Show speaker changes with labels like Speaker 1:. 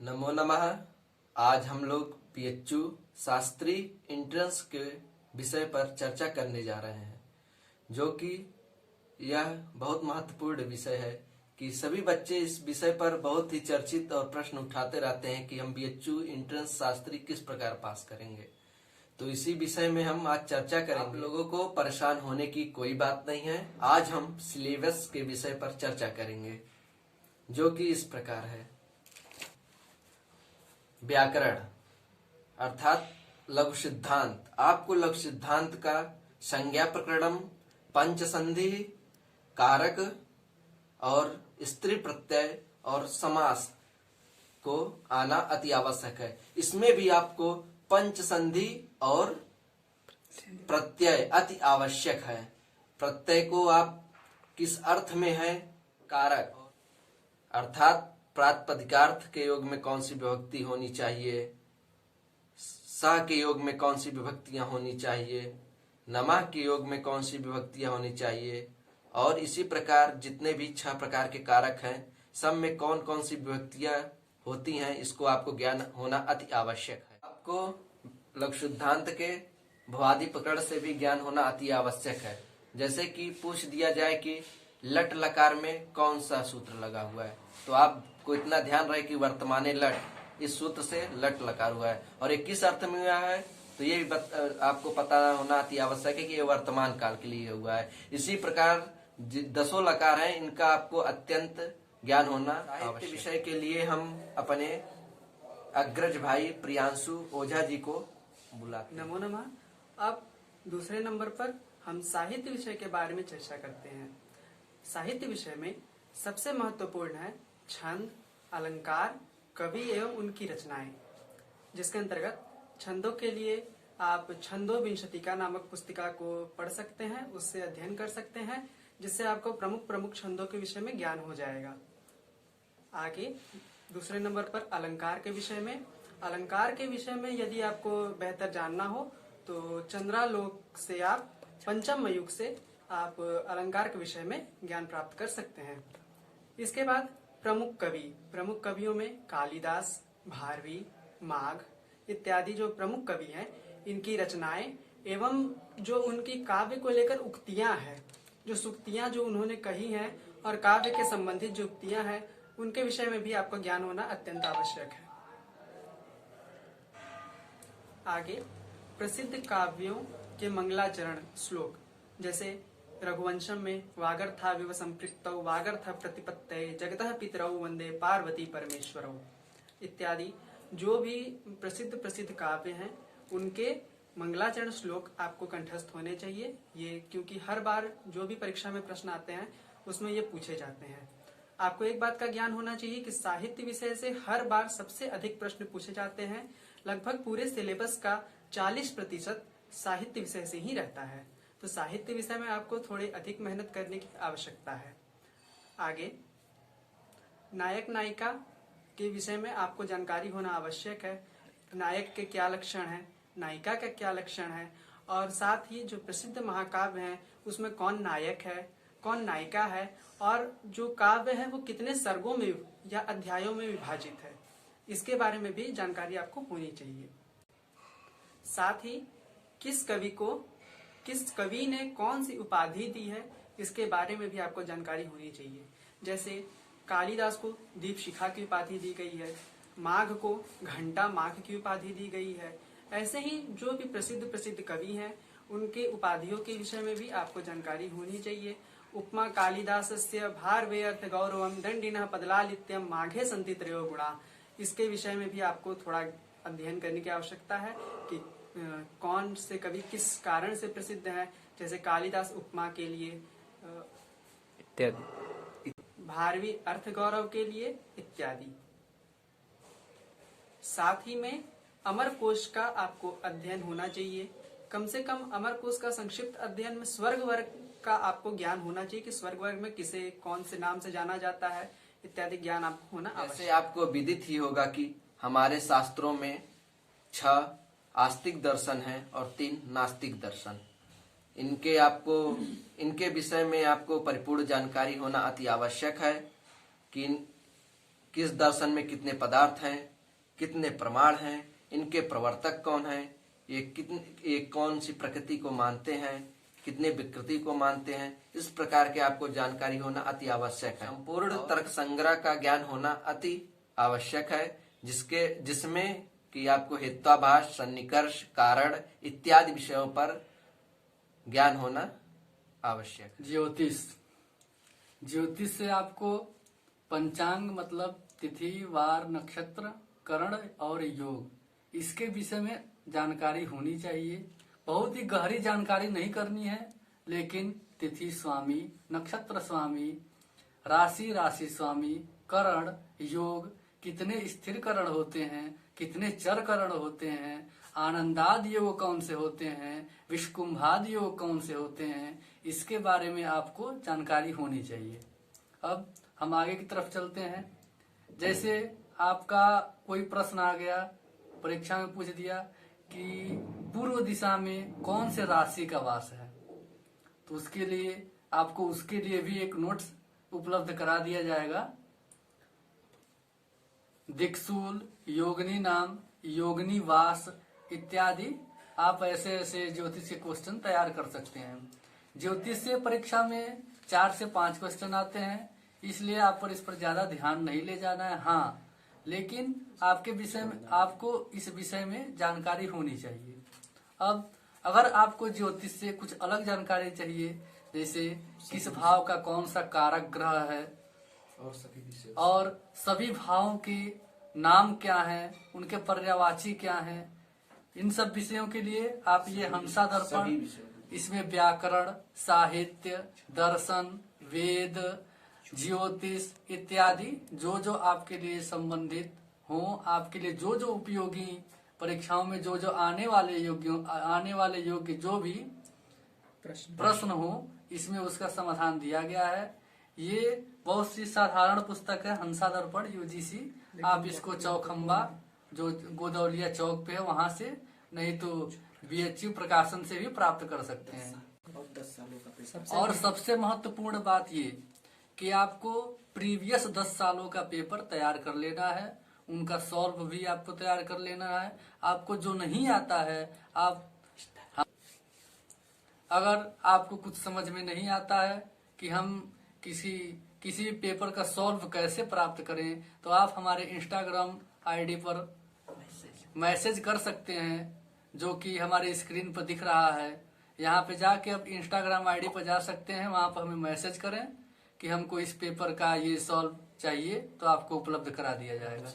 Speaker 1: नमो नमः। आज हम लोग पीएचयू शास्त्री एंट्रेंस के विषय पर चर्चा करने जा रहे हैं, जो कि यह बहुत महत्वपूर्ण विषय है कि सभी बच्चे इस विषय पर बहुत ही चर्चित और प्रश्न उठाते रहते हैं कि हम पीएचयू एंट्रेंस शास्त्री किस प्रकार पास करेंगे। तो इसी विषय में हम आज चर्चा करेंगे। आप लोगों को परेशान होने की कोई बात नहीं है। आज हम सिलेबस के विषय पर चर्चा करेंगे, जो कि इस प्रकार है। व्याकरण अर्थात लघु सिद्धांत। आपको लघु सिद्धांत का संज्ञा प्रकरणम, पंचसंधि, कारक और स्त्री प्रत्यय और समास को आना अति आवश्यक है। इसमें भी आपको पंचसंधि और प्रत्यय अति आवश्यक है। प्रत्यय को आप किस अर्थ में है, कारक अर्थात प्रातिपदिकार्थ के योग में कौन सी विभक्ति होनी चाहिए, सा के योग में कौन सी विभक्तियां होनी चाहिए, नमा के योग में कौन सी विभक्तियां होनी चाहिए, और इसी प्रकार जितने भी 6 प्रकार के कारक हैं सब में कौन कौन सी विभक्तियां होती हैं, इसको आपको ज्ञान होना अति आवश्यक है। आपको लघु सिद्धांत के भवादि प्रकरण से भी ज्ञान होना अति आवश्यक है। जैसे कि पूछ दिया जाए कि लट लकार में कौन सा सूत्र लगा हुआ है, तो आपको इतना ध्यान रहे कि वर्तमाने लट, इस सूत्र से लट लकार हुआ है और ये किस अर्थ में हुआ है, तो ये भी आपको पता होना अति आवश्यक है कि ये वर्तमान काल के लिए हुआ है। इसी प्रकार 10 लकार हैं, इनका आपको अत्यंत ज्ञान होना आवश्यक। विषय के लिए हम अपने अग्रज भाई प्रियांशु ओझा जी को बुलाते हैं।
Speaker 2: नमो नमः। अब दूसरे नंबर पर हम साहित्य विषय के बारे में चर्चा करते हैं। साहित्य विषय में सबसे महत्वपूर्ण है छंद, अलंकार, कवि एवं उनकी रचनाएं, जिसके अंतर्गत छंदों के लिए आप छंदो विंशतिका नामक पुस्तिका को पढ़ सकते हैं, उससे अध्ययन कर सकते हैं, जिससे आपको प्रमुख प्रमुख छंदों के विषय में ज्ञान हो जाएगा। आगे दूसरे नंबर पर अलंकार के विषय में, अलंकार के विषय में यदि आपको बेहतर जानना हो तो चंद्रालोक से आप पंचम युग से आप अलंकार के विषय में ज्ञान प्राप्त कर सकते हैं। इसके बाद प्रमुख कवि, प्रमुख कवियों में कालिदास, भारवी, माघ इत्यादि जो प्रमुख कवि हैं, इनकी रचनाएं एवं जो उनकी काव्य को लेकर उक्तियां हैं, जो सूक्तियां जो उन्होंने कही हैं और काव्य के संबंधित जो उक्तियां हैं, उनके विषय में भी आपको ज्ञान होना अत्यंत आवश्यक है। आगे प्रसिद्ध काव्यों के मंगलाचरण श्लोक, जैसे रघुवंशम में वागर्थाविव संपृक्तौ वागर्थ प्रतिपत्तये जगतः पितरौ वंदे पार्वती परमेश्वरौ इत्यादि जो भी प्रसिद्ध काव्य हैं, उनके मंगलाचरण श्लोक आपको कंठस्थ होने चाहिए। ये क्योंकि हर बार जो भी परीक्षा में प्रश्न आते हैं उसमें ये पूछे जाते हैं। आपको एक बात का ज्ञान होना चाहिए कि साहित्य विषय से हर बार सबसे अधिक प्रश्न पूछे जाते हैं। लगभग पूरे सिलेबस का 40% साहित्य विषय से ही रहता है, तो साहित्य विषय में आपको थोड़ी अधिक मेहनत करने की आवश्यकता है। आगे नायक नायिका के विषय में आपको जानकारी होना आवश्यक है। नायक के क्या लक्षण है, नायिका का क्या लक्षण है, और साथ ही जो प्रसिद्ध महाकाव्य हैं उसमें कौन नायक है, कौन नायिका है, और जो काव्य है वो कितने सर्गों में या अध्यायों में विभाजित है, इसके बारे में भी जानकारी आपको होनी चाहिए। साथ ही किस कवि ने कौन सी उपाधि दी है, इसके बारे में भी आपको जानकारी होनी चाहिए। जैसे कालिदास को दीपशिखा की उपाधि दी गई है, माघ को घंटा माघ की उपाधि दी गई है। ऐसे ही जो भी प्रसिद्ध कवि हैं उनके उपाधियों के विषय में भी आपको जानकारी होनी चाहिए। उपमा कालिदासस्य भारवे अर्थ गौरवम दंडिनः पदलालित्यम माघे सन्ति त्रयो गुणा, इसके विषय में भी आपको थोड़ा अध्ययन करने की आवश्यकता है कि कौन से कवि किस कारण से प्रसिद्ध है। जैसे कालिदास उपमा के लिए इत्यादि, भारवी अर्थ गौरव के लिए इत्यादि। साथ ही में अमर कोश का आपको अध्ययन होना चाहिए। कम से कम अमर कोश का संक्षिप्त अध्ययन में स्वर्ग वर्ग का आपको ज्ञान होना चाहिए कि स्वर्ग वर्ग में किसे कौन से नाम से जाना जाता है, इत्यादि ज्ञान आपको होना आवश्यक।
Speaker 1: ऐसे आपको विदित ही होगा कि हमारे शास्त्रों में 6 आस्तिक दर्शन है और 3 नास्तिक दर्शन। इनके विषय में आपको परिपूर्ण जानकारी होना अति आवश्यक है कि किस दर्शन में कितने पदार्थ हैं, कितने प्रमाण हैं, इनके प्रवर्तक कौन हैं, ये कौन सी प्रकृति को मानते हैं, कितने विकृति को मानते हैं, इस प्रकार के आपको जानकारी होना अति आवश्यक है। संपूर्ण तर्क संग्रह का ज्ञान होना अति आवश्यक है, जिसमें कि आपको हेत्वाभास, सन्निकर्ष, कारण इत्यादि विषयों पर ज्ञान होना आवश्यक है।
Speaker 3: ज्योतिष से आपको पंचांग मतलब तिथि, वार, नक्षत्र, करण और योग, इसके विषय में जानकारी होनी चाहिए। बहुत ही गहरी जानकारी नहीं करनी है, लेकिन तिथि स्वामी, नक्षत्र स्वामी, राशि स्वामी, करण, योग, कितने स्थिर करण होते हैं, कितने चर करण होते हैं, आनंदाद योग कौन से होते हैं, विषकुंभाद योग कौन से होते हैं, इसके बारे में आपको जानकारी होनी चाहिए। अब हम आगे की तरफ चलते हैं। जैसे आपका कोई प्रश्न आ गया, परीक्षा में पूछ दिया कि पूर्व दिशा में कौन से राशि का वास है, तो उसके लिए आपको उसके लिए भी एक नोट्स उपलब्ध करा दिया जाएगा। दिक्सूल, योगिनी नाम, योगिनी वास इत्यादि आप ऐसे ऐसे ज्योतिष के क्वेश्चन तैयार कर सकते हैं। ज्योतिष से परीक्षा में 4 से 5 क्वेश्चन आते हैं, इसलिए आप पर इस पर ज्यादा ध्यान नहीं ले जाना है। हाँ, लेकिन आपके विषय में आपको इस विषय में जानकारी होनी चाहिए। अब अगर आपको ज्योतिष से कुछ अलग जानकारी चाहिए, जैसे किस भाव का कौन सा कारक ग्रह है और सभी भावों के नाम क्या हैं, उनके पर्यायवाची क्या हैं, इन सब विषयों के लिए आप ये हंसा दर्पण, इसमें व्याकरण, साहित्य, दर्शन, वेद, ज्योतिष इत्यादि जो जो आपके लिए संबंधित हो, आपके लिए जो जो उपयोगी, परीक्षाओं में जो जो आने वाले योग्य जो भी प्रश्न हो, इसमें उसका समाधान दिया गया है। ये बहुत सी साधारण पुस्तक है, हंसा दर्पण यूजीसी। आप इसको चौखंबा जो गोदौलिया चौक पे है वहां से, नहीं तो बीएचयू प्रकाशन से भी प्राप्त कर सकते हैं। और सबसे महत्वपूर्ण बात ये कि आपको प्रीवियस 10 सालों का पेपर तैयार कर लेना है, उनका सॉल्व भी आपको तैयार कर लेना है। आपको जो नहीं आता है, अगर आपको कुछ समझ में नहीं आता है कि हम किसी पेपर का सॉल्व कैसे प्राप्त करें, तो आप हमारे इंस्टाग्राम आईडी पर मैसेज कर सकते हैं, जो कि हमारे स्क्रीन पर दिख रहा है। यहाँ पे जाके आप इंस्टाग्राम आईडी पर जा सकते हैं, वहां पर हमें मैसेज करें कि हमको इस पेपर का ये सॉल्व चाहिए, तो आपको उपलब्ध करा दिया जाएगा।